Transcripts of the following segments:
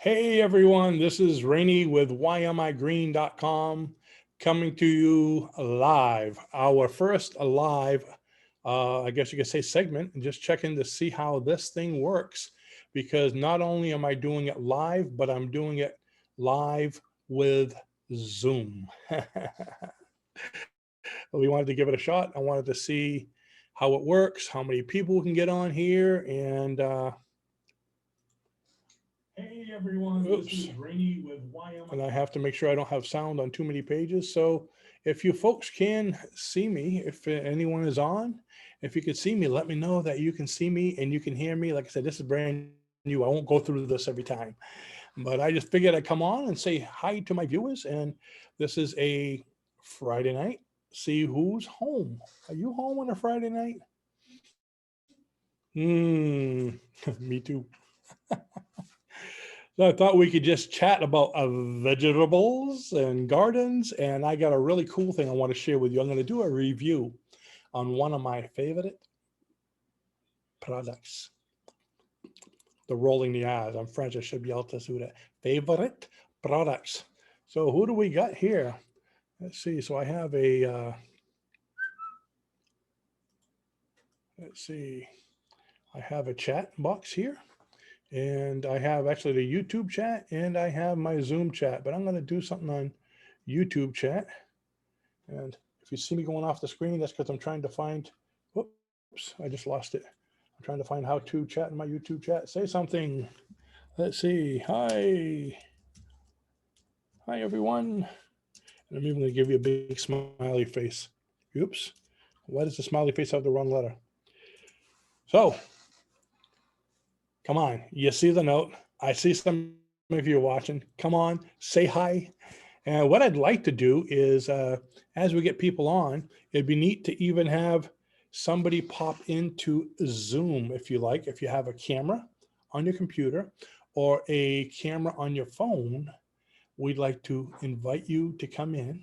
Hey everyone, this is Rene with whyamigreen.com coming to you live. Our first live, I guess you could say segment, and just checking to see how this thing works. Because not only am I doing it live, but I'm doing it live with Zoom. We wanted to give it a shot. I wanted to see how it works, how many people can get on here, and hey everyone, this is Rene with YM. And I have to make sure I don't have sound on too many pages. So if you folks can see me, if anyone is on, if you could see me, let me know that you can see me and you can hear me. Like I said, this is brand new. I won't go through this every time, but I just figured I'd come on and say hi to my viewers. And this is a Friday night. See who's home. Are you home on a Friday night? Me too. So I thought we could just chat about vegetables and gardens. And I got a really cool thing I want to share with you. I'm going to do a review on one of my favorite products. The rolling the R's. I'm French. I should be able to do that. Favorite products. So who do we got here? Let's see. So I have a, let's see. I have a chat box here. And I have actually the YouTube chat and I have my Zoom chat, but I'm going to do something on YouTube chat. And if you see me going off the screen, that's because I'm trying to find, whoops, I just lost it. I'm trying to find how to chat in my YouTube chat. Say something. Let's see. Hi. Hi, everyone. And I'm even going to give you a big smiley face. Oops. Why does the smiley face have the wrong letter? So, come on, you see the note. I see some of you watching. Come on, say hi. And what I'd like to do is, as we get people on, it'd be neat to even have somebody pop into Zoom, if you like. If you have a camera on your computer or a camera on your phone, we'd like to invite you to come in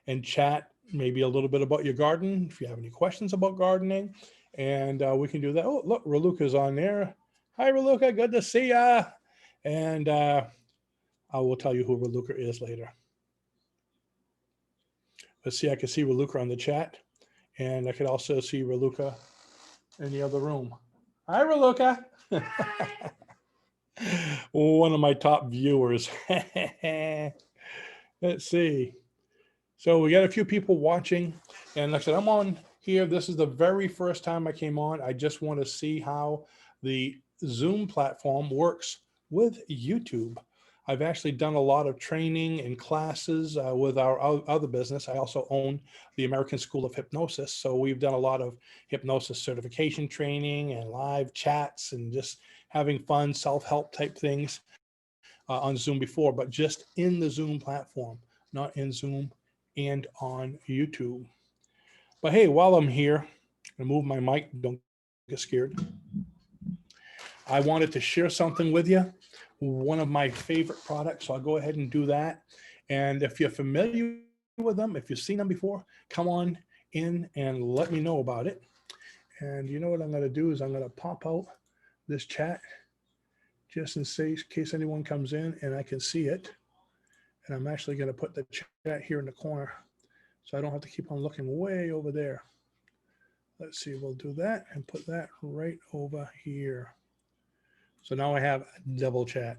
and chat maybe a little bit about your garden, if you have any questions about gardening, and we can do that. Oh, look, Raluca's on there. Hi, Raluca, good to see ya. And I will tell you who Raluca is later. Let's see, I can see Raluca on the chat. And I could also see Raluca in the other room. Hi, Raluca. One of my top viewers. Let's see. So we got a few people watching. And like I said, I'm on here. This is the very first time I came on. I just want to see how the Zoom platform works with YouTube. I've actually done a lot of training and classes with our other business. I also own the American School of Hypnosis. So we've done a lot of hypnosis certification training and live chats and just having fun self-help type things on Zoom before, but just in the Zoom platform, not in Zoom and on YouTube. But hey, while I'm here, I move my mic, don't get scared. I wanted to share something with you, one of my favorite products. So I'll go ahead and do that. And if you're familiar with them, if you've seen them before, come on in and let me know about it. And you know what I'm going to do is I'm going to pop out this chat just in case anyone comes in and I can see it. And I'm actually going to put the chat here in the corner so I don't have to keep on looking way over there. Let's see, we'll do that and put that right over here. So now I have a double chat.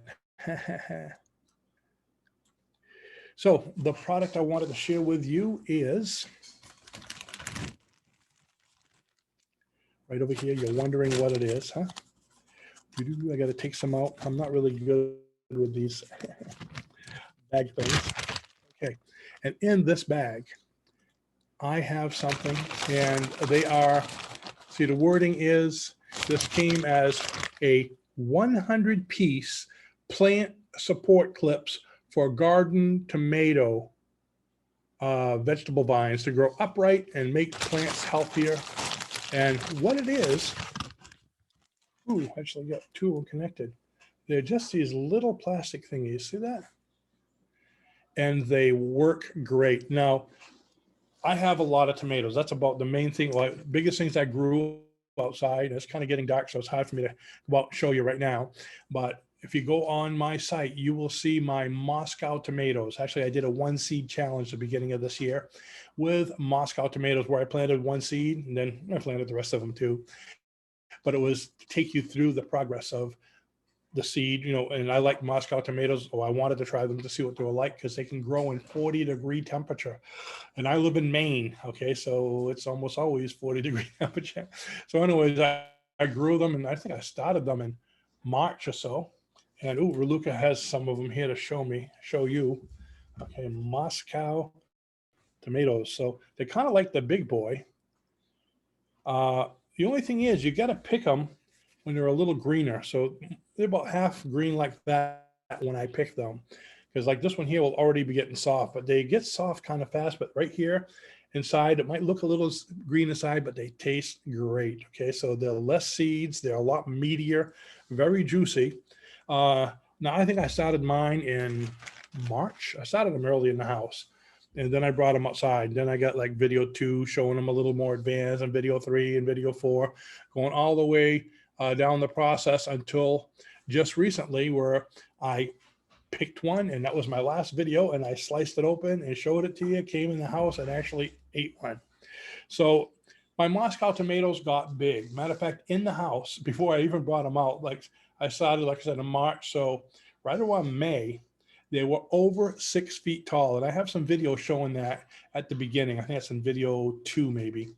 So the product I wanted to share with you is right over here. You're wondering what it is, huh? I got to take some out. I'm not really good with these bag things. Okay, and in this bag, I have something, and they are, see, the wording is, this came as a 100-piece plant support clips for garden tomato vegetable vines to grow upright and make plants healthier. And what it is, ooh, actually got two of them connected. They're just these little plastic thingies, see that? And they work great. Now, I have a lot of tomatoes. That's about the main thing, like biggest things I grew outside. It's kind of getting dark, so it's hard for me to go out and show you right now. But if you go on my site, you will see my Moscow tomatoes. Actually, I did a 1-seed challenge at the beginning of this year with Moscow tomatoes where I planted 1 seed and then I planted the rest of them too. But it was to take you through the progress of the seed, you know, and I like Moscow tomatoes. Oh, I wanted to try them to see what they were like because they can grow in 40-degree temperature. And I live in Maine, okay, so it's almost always 40-degree temperature. So anyways, I grew them and I think I started them in March or so. And ooh, Raluca has some of them here to show you. Okay, Moscow tomatoes. So they're kind of like the big boy. The only thing is you got to pick them when they're a little greener. So they're about half green like that when I pick them. Because like this one here will already be getting soft, but they get soft kind of fast. But right here inside, it might look a little green inside, but they taste great. Okay, so they're less seeds. They're a lot meatier, very juicy. Now I think I started mine in March. I started them early in the house. And then I brought them outside. Then I got like video 2 showing them a little more advanced, and video 3 and video 4, going all the way down the process until just recently where I picked one, and that was my last video, and I sliced it open and showed it to you, came in the house and actually ate one. So my Moscow tomatoes got big. Matter of fact, in the house, before I even brought them out, like I started, like I said, in March. So right around May, they were over 6 feet tall. And I have some video showing that at the beginning. I think that's in video 2 maybe.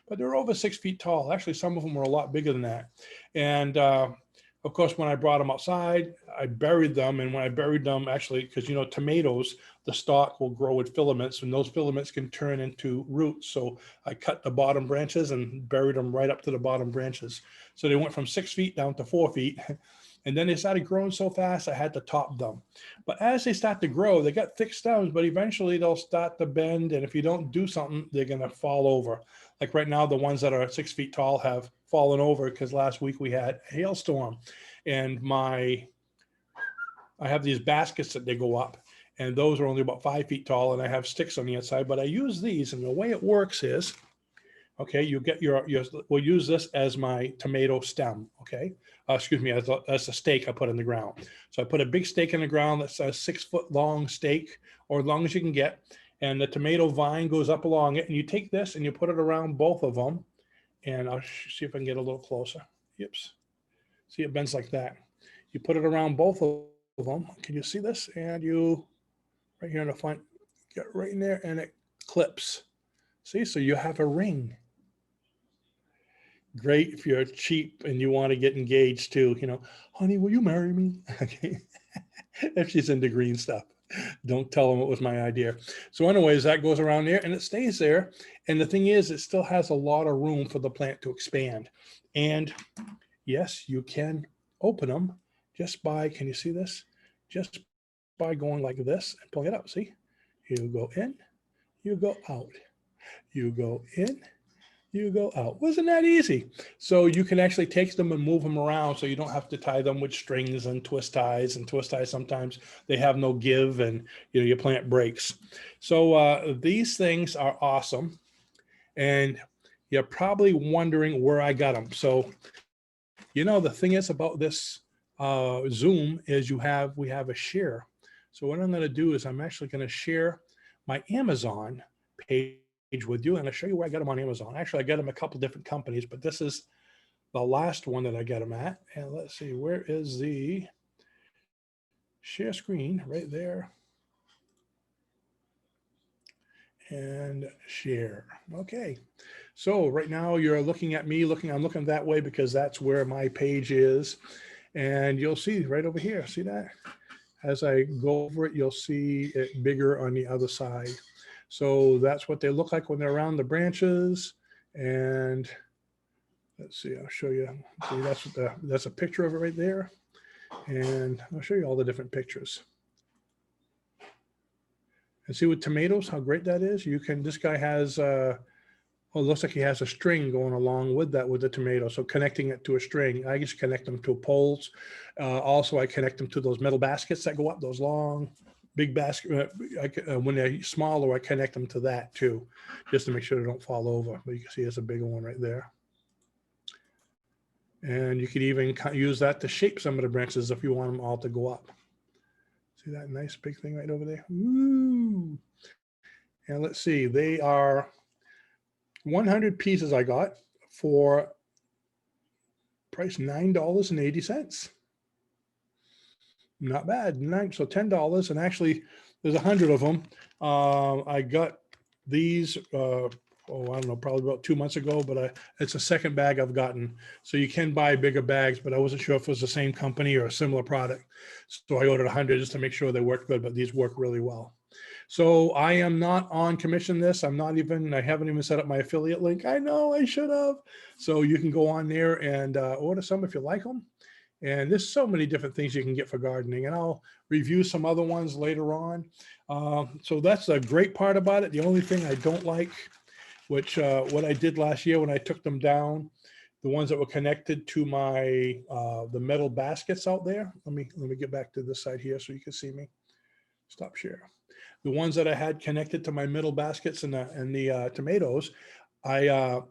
But they're over 6 feet tall. Actually, some of them were a lot bigger than that. And of course, when I brought them outside, I buried them. And when I buried them, actually, because, you know, tomatoes, the stalk will grow with filaments, and those filaments can turn into roots. So I cut the bottom branches and buried them right up to the bottom branches. So they went from 6 feet down to 4 feet. And then they started growing so fast, I had to top them. But as they start to grow, they got thick stems, but eventually they'll start to bend. And if you don't do something, they're going to fall over. Like right now, the ones that are 6 feet tall have fallen over because last week we had a hailstorm. And I have these baskets that they go up, and those are only about 5 feet tall, and I have sticks on the inside. But I use these, and the way it works is, okay, you get we'll use this as my tomato stem, okay? Excuse me, as a stake I put in the ground. So I put a big stake in the ground that's a 6-foot long stake, or as long as you can get, and the tomato vine goes up along it, and you take this and you put it around both of them, and I'll see if I can get a little closer. Yips. See, it bends like that. You put it around both of them. Can you see this? And you, right here in the front, get right in there, and it clips. See, so you have a ring. Great if you're cheap and you want to get engaged too. You know, honey, will you marry me? Okay. If she's into green stuff, don't tell them it was my idea. So anyways, that goes around there and it stays there. And the thing is, it still has a lot of room for the plant to expand. And yes, you can open them just by, can you see this? Just by going like this and pulling it up. See, you go in, you go out, you go in, you go out. Wasn't that easy? So you can actually take them and move them around, so you don't have to tie them with strings and twist ties. And twist ties, sometimes they have no give, and you know, your plant breaks. So these things are awesome. And you're probably wondering where I got them. So, you know, the thing is about this Zoom is we have a share. So what I'm going to do is I'm actually going to share my Amazon page with you, and I'll show you where I got them on Amazon. Actually, I got them a couple different companies, but this is the last one that I got them at. And let's see, where is the share screen? Right there. And share. Okay. So right now you're looking at me I'm looking that way because that's where my page is. And you'll see right over here. See that? As I go over it, you'll see it bigger on the other side. So that's what they look like when they're around the branches. And let's see, I'll show you. See, that's a picture of it right there. And I'll show you all the different pictures. And see with tomatoes, how great that is. You can, this guy has, well, it looks like he has a string going along with that with the tomato. So connecting it to a string, I just connect them to poles. Also, I connect them to those metal baskets that go up, those long, big basket. When they're smaller, I connect them to that too, just to make sure they don't fall over. But you can see there's a bigger one right there. And you could even use that to shape some of the branches if you want them all to go up. See that nice big thing right over there? Woo! And let's see, they are 100 pieces I got for price $9.80. Not bad. So $10, and actually there's 100 of them. I got these, I don't know, probably about 2 months ago, but it's a second bag I've gotten. So you can buy bigger bags, but I wasn't sure if it was the same company or a similar product. So I ordered 100 just to make sure they worked good, but these work really well. So I am not on commission this. I haven't even set up my affiliate link. I know I should have. So you can go on there and order some if you like them. And there's so many different things you can get for gardening, and I'll review some other ones later on. So that's a great part about it. The only thing I don't like, which what I did last year when I took them down, the ones that were connected to my the metal baskets out there. Let me get back to this side here so you can see me. Stop share. The ones that I had connected to my metal baskets and the tomatoes, I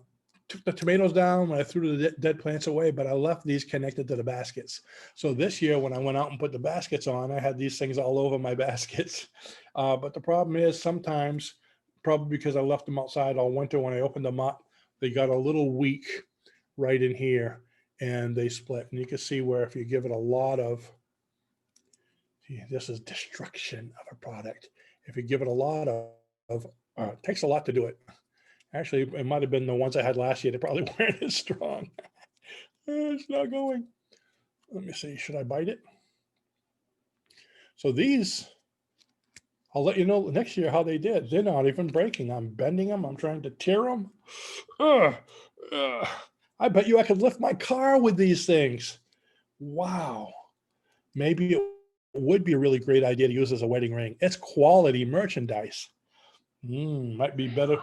took the tomatoes down when I threw the dead plants away, but I left these connected to the baskets. So this year when I went out and put the baskets on, I had these things all over my baskets. But the problem is sometimes, probably because I left them outside all winter, when I opened them up, they got a little weak right in here and they split. And you can see where if you give it a lot of, this is destruction of a product. If you give it a lot of it takes a lot to do it. Actually, it might have been the ones I had last year. They probably weren't as strong. It's not going. Let me see. Should I bite it? So these, I'll let you know next year how they did. They're not even breaking. I'm bending them. I'm trying to tear them. I bet you I could lift my car with these things. Wow. Maybe it would be a really great idea to use as a wedding ring. It's quality merchandise. Might be better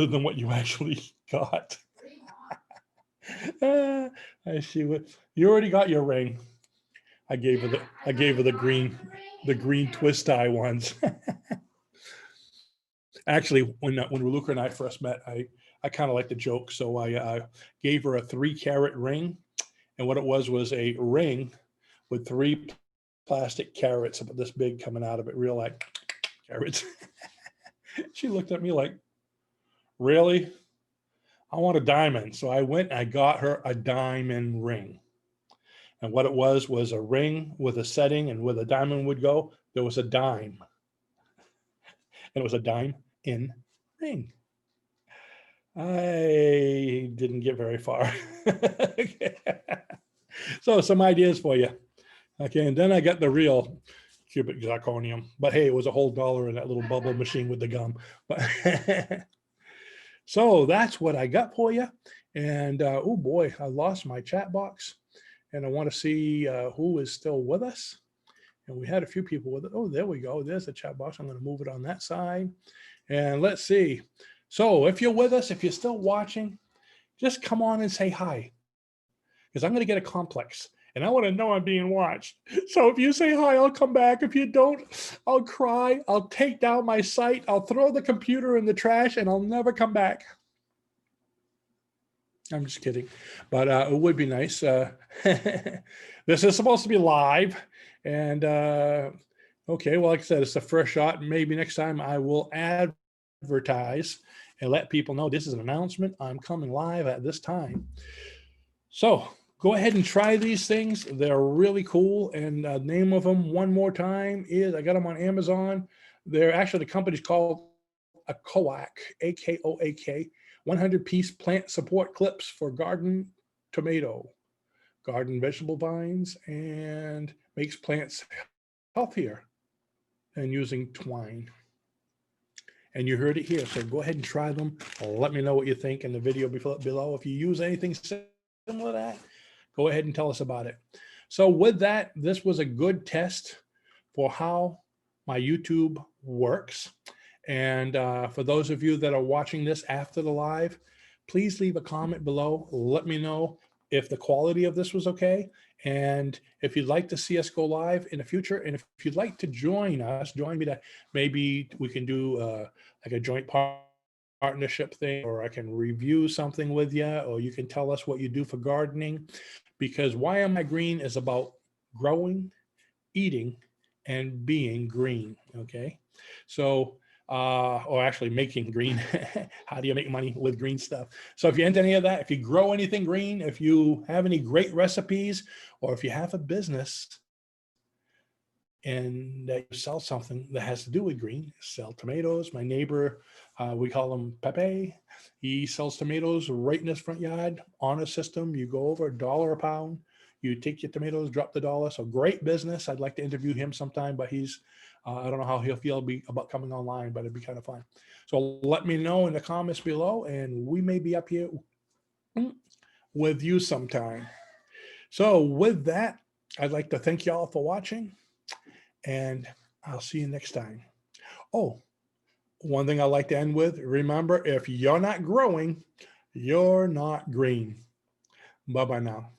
than what you actually got. I see what you already got your ring. I gave her the green twist tie ones. Actually, when Luca and I first met, I kind of like to joke, so I gave her a 3-carat ring, and what it was a ring with 3 plastic carrots about this big coming out of it, real like carrots. She looked at me like, really? I want a diamond. So I went and I got her a diamond ring. And what it was a ring with a setting, and where the diamond would go, there was a dime. And it was a dime in ring. I didn't get very far. Okay. So some ideas for you. Okay, and then I got the real cubic zirconium. But hey, it was a whole $1 in that little bubble machine with the gum. But so that's what I got for you. And oh boy, I lost my chat box. And I want to see who is still with us. And we had a few people with it. Oh, there we go. There's the chat box. I'm going to move it on that side. And let's see. So if you're with us, if you're still watching, just come on and say hi. Because I'm going to get a complex. And I want to know I'm being watched. So if you say hi, I'll come back. If you don't, I'll cry. I'll take down my site. I'll throw the computer in the trash, and I'll never come back. I'm just kidding, but it would be nice. This is supposed to be live, and okay, well, like I said, it's the first shot. Maybe next time I will advertise and let people know this is an announcement. I'm coming live at this time. So go ahead and try these things. They're really cool. And the name of them, one more time, is I got them on Amazon. They're actually, the company's called a Koak, A-K-O-A-K. 100-piece plant support clips for garden tomato, garden vegetable vines, and makes plants healthier than using twine. And you heard it here, so go ahead and try them. Let me know what you think in the video below. If you use anything similar to that, go ahead and tell us about it. So with that, this was a good test for how my YouTube works. And for those of you that are watching this after the live, please leave a comment below. Let me know if the quality of this was okay. And if you'd like to see us go live in the future, and if you'd like to join us, join me, that maybe we can do like a joint partnership thing, or I can review something with you, or you can tell us what you do for gardening. Because Why Am I Green is about growing, eating, and being green. Okay. So, or actually making green. How do you make money with green stuff? So if you're into any of that, if you grow anything green, if you have any great recipes, or if you have a business and that you sell something that has to do with green, sell tomatoes. My neighbor, we call him Pepe. He sells tomatoes right in his front yard on a system. You go over $1 a pound. You take your tomatoes, drop the dollar. So great business. I'd like to interview him sometime, but I don't know how he'll feel about coming online, but it'd be kind of fun. So let me know in the comments below, and we may be up here with you sometime. So with that, I'd like to thank y'all for watching, and I'll see you next time. Oh, one thing I like to end with, remember, if you're not growing, you're not green. Bye-bye now.